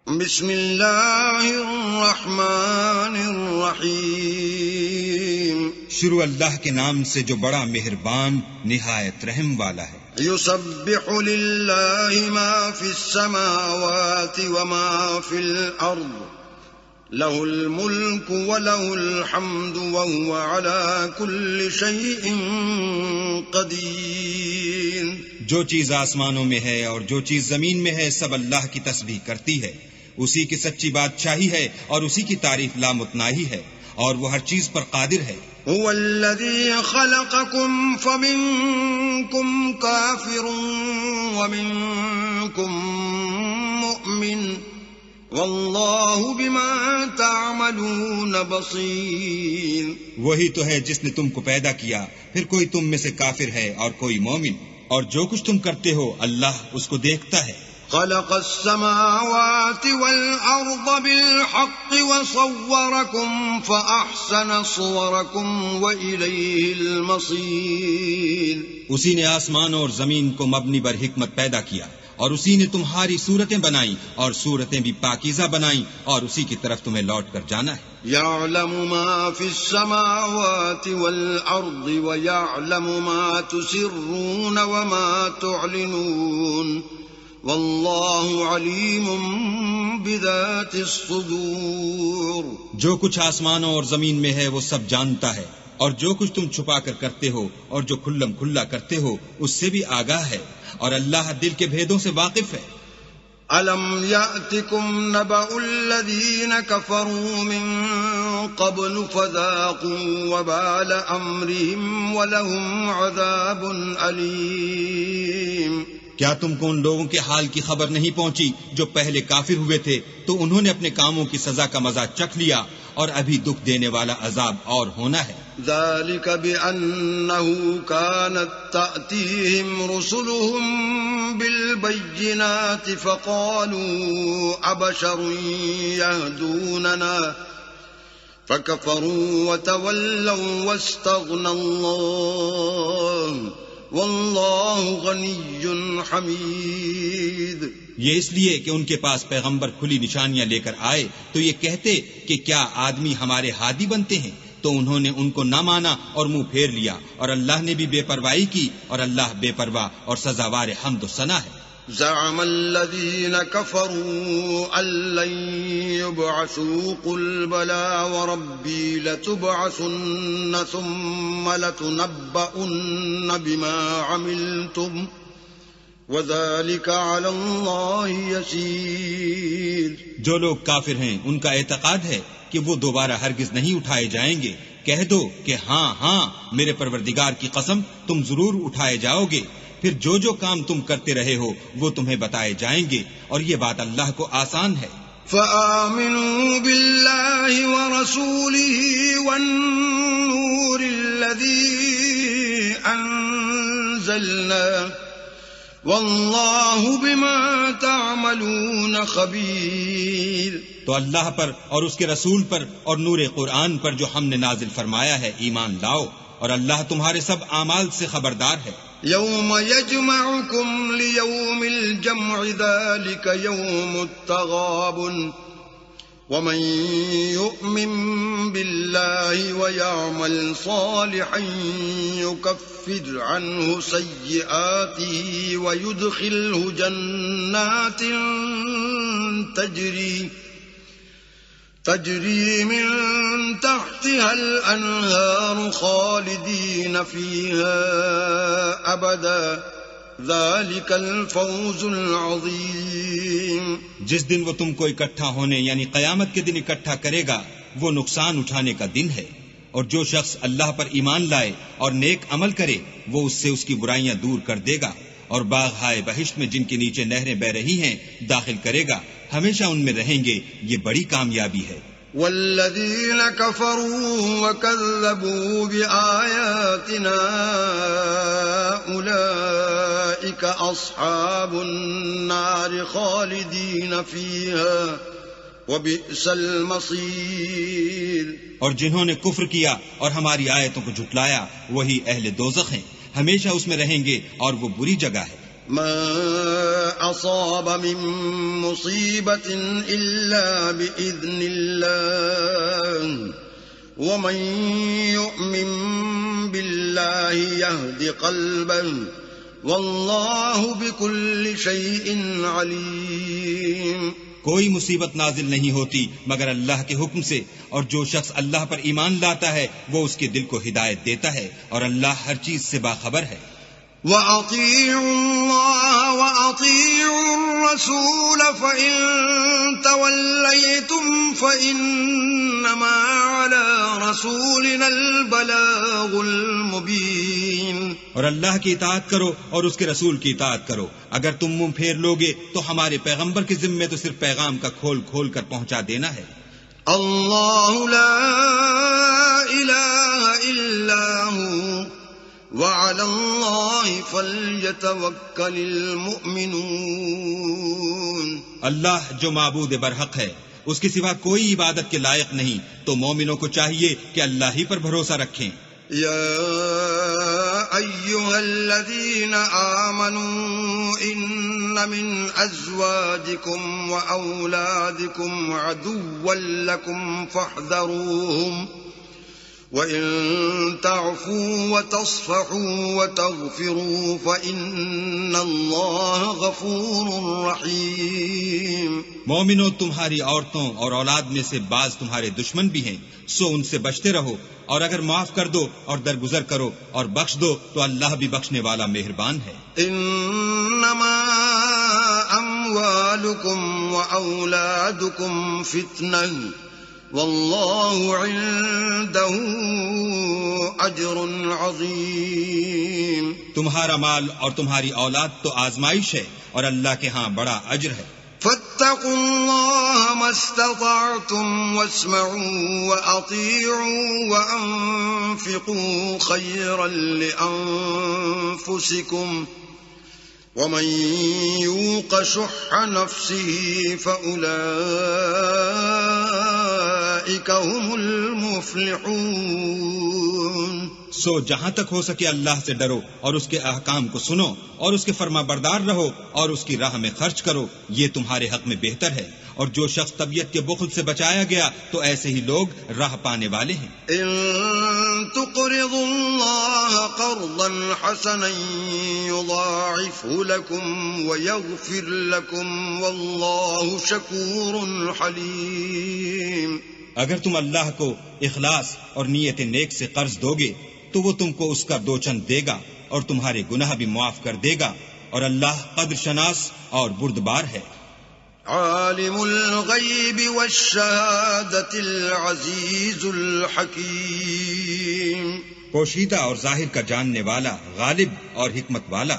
بسم اللہ الرحمن الرحیم، شروع اللہ کے نام سے جو بڑا مہربان نہایت رحم والا ہے۔ یسبح للہ ما فی السماوات وما فی الارض لہ الملک ولہ الحمد وہو علی کل شیء قدیر۔ جو چیز آسمانوں میں ہے اور جو چیز زمین میں ہے سب اللہ کی تسبیح کرتی ہے، اسی کی سچی بادشاہی ہے اور اسی کی تعریف لامتناہی ہے، اور وہ ہر چیز پر قادر ہے۔ هو الذي خلقكم فمنكم كافر ومنكم مؤمن والله بما تعملون بصير۔ وہی تو ہے جس نے تم کو پیدا کیا، پھر کوئی تم میں سے کافر ہے اور کوئی مومن، اور جو کچھ تم کرتے ہو اللہ اس کو دیکھتا ہے۔ خلق السماوات والأرض بالحق وصوركم فأحسن صوركم وإليه المصير۔ اسی نے آسمان اور زمین کو مبنی بر حکمت پیدا کیا، اور اسی نے تمہاری صورتیں بنائیں اور صورتیں بھی پاکیزہ بنائیں، اور اسی کی طرف تمہیں لوٹ کر جانا ہے۔ يعلم ما في السماوات والأرض ويعلم ما تسرون وما تعلنون واللہ علیم بذات الصدور۔ جو کچھ آسمانوں اور زمین میں ہے وہ سب جانتا ہے، اور جو کچھ تم چھپا کر کرتے ہو اور جو کھلم کھلا کرتے ہو اس سے بھی آگاہ ہے، اور اللہ دل کے بھیدوں سے واقف ہے۔ أَلَمْ يَأْتِكُمْ نَبَأُ الَّذِينَ كَفَرُوا مِن قَبْلُ فَذَاقُوا وَبَالَ أَمْرِهِمْ وَلَهُمْ عَذَابٌ أَلِيمٌ۔ کیا تم کو ان لوگوں کے حال کی خبر نہیں پہنچی جو پہلے کافر ہوئے تھے، تو انہوں نے اپنے کاموں کی سزا کا مزہ چکھ لیا، اور ابھی دکھ دینے والا عذاب اور ہونا ہے۔ ذَلِكَ بِأَنَّهُ كَانَتْ تَأْتِيهِمْ رُسُلُهُم بِالْبَيِّنَاتِ فَقَالُوا أَبَشَرٌ يَهْدُونَنَا فَكَفَرُوا وَتَوَلَّوْا وَاسْتَغْنَى اللَّهُ واللہ غنی حمید۔ یہ اس لیے کہ ان کے پاس پیغمبر کھلی نشانیاں لے کر آئے تو یہ کہتے کہ کیا آدمی ہمارے ہادی بنتے ہیں، تو انہوں نے ان کو نہ مانا اور منہ پھیر لیا، اور اللہ نے بھی بے پرواہی کی، اور اللہ بے پرواہ اور سزاوار حمد و ثنا ہے۔ زعم الذين كفروا أن لن يبعثوا قل بلى وربي لتبعثن ثم لتنبؤن بما عملتم وذلك على الله يسير۔ جو لوگ کافر ہیں ان کا اعتقاد ہے کہ وہ دوبارہ ہرگز نہیں اٹھائے جائیں گے۔ کہہ دو کہ ہاں ہاں میرے پروردگار کی قسم تم ضرور اٹھائے جاؤ گے، پھر جو جو کام تم کرتے رہے ہو وہ تمہیں بتائے جائیں گے، اور یہ بات اللہ کو آسان ہے۔ فآمنوا بالله ورسوله والنور الذي أنزلنا والله بما تعملون خبير۔ تو اللہ پر اور اس کے رسول پر اور نور قرآن پر جو ہم نے نازل فرمایا ہے ایمان لاؤ، اور اللہ تمہارے سب اعمال سے خبردار ہے۔ یوم یجمعکم لیوم الجمع ذلک یوم التغابن ومن یؤمن باللہ ویعمل صالحا یکفر عنہ سیئاته ویدخلہ جنات تجری من تحتها الانہار خالدین فیہا ابدا ذلك الفوز العظیم۔ جس دن وہ تم کو اکٹھا ہونے یعنی قیامت کے دن اکٹھا کرے گا وہ نقصان اٹھانے کا دن ہے، اور جو شخص اللہ پر ایمان لائے اور نیک عمل کرے وہ اس سے اس کی برائیاں دور کر دے گا، اور باغ ہائے بہشت میں جن کے نیچے نہریں بہ رہی ہیں داخل کرے گا، ہمیشہ ان میں رہیں گے، یہ بڑی کامیابی ہے۔ والذین کفروا وکذبوا بآیاتنا اولئک اصحاب النار خالدین فیہا وبئس المصیر۔ اور جنہوں نے کفر کیا اور ہماری آیتوں کو جھٹلایا وہی اہل دوزخ ہیں، ہمیشہ اس میں رہیں گے اور وہ بری جگہ ہے۔ ما أصاب من مصيبة إلا بإذن الله ومن يؤمن بالله يهد قلبه والله بكل شيء عليم. کوئی مصیبت نازل نہیں ہوتی مگر اللہ کے حکم سے، اور جو شخص اللہ پر ایمان لاتا ہے وہ اس کے دل کو ہدایت دیتا ہے، اور اللہ ہر چیز سے باخبر ہے. وَأَطِيعُوا اللَّهَ وَأَطِيعُوا الرَّسُولَ فَإِن تَوَلَّيْتُمْ فَإِنَّمَا عَلَى رَسُولِنَا الْبَلَاغُ الْمُبِينُ. اور اللہ کی اطاعت کرو اور اس کے رسول کی اطاعت کرو. اگر تم منہ پھیر لوگے تو ہمارے پیغمبر کے ذمے تو صرف پیغام کا کھول کھول کر پہنچا دینا ہے. اللہ لا الہ الا هو وعلى الله فليتوكل المؤمنون. اللہ جو معبود برحق ہے، اس کے سوا کوئی عبادت کے لائق نہیں، تو مومنوں کو چاہیے کہ اللہ ہی پر بھروسہ رکھیں. يا أيها الذين آمنوا إن من أزواجكم وأولادكم عدوا لكم فاحذروهم وَإِن تَعْفُوا وَتَصْفَحُوا وَتَغْفِرُوا فَإِنَّ اللَّهَ غَفُورٌ رَحِيمٌ. مومنو، تمہاری عورتوں اور اولاد میں سے بعض تمہارے دشمن بھی ہیں، سو ان سے بچتے رہو، اور اگر معاف کر دو اور درگزر کرو اور بخش دو تو اللہ بھی بخشنے والا مہربان ہے. انما اموالکم واولادکم فتنہ واللہ عنده اجر عظیم. تمہارا مال اور تمہاری اولاد تو آزمائش ہے، اور اللہ کے ہاں بڑا اجر ہے. فاتقوا الله ما استطعتم واسمعوا وأطيعوا وأنفقوا خيرا لأنفسكم ومن يوق شح نفسه فأولئك هم المفلحون. سو جہاں تک ہو سکے اللہ سے ڈرو اور اس کے احکام کو سنو اور اس کے فرما بردار رہو اور اس کی راہ میں خرچ کرو، یہ تمہارے حق میں بہتر ہے. اور جو شخص طبیعت کے بخل سے بچایا گیا تو ایسے ہی لوگ راہ پانے والے ہیں. ان تقرضوا الله قرضا حسنا يضاعفه لكم ويغفر لكم والله شكور حليم. اگر تم اللہ کو اخلاص اور نیت نیک سے قرض دو گے تو وہ تم کو اس کا دو چند دے گا اور تمہارے گناہ بھی معاف کر دے گا، اور اللہ قدر شناس اور بردبار ہے. عالم الغیب والشہادۃ العزیز الحکیم. پوشیدہ اور ظاہر کا جاننے والا، غالب اور حکمت والا.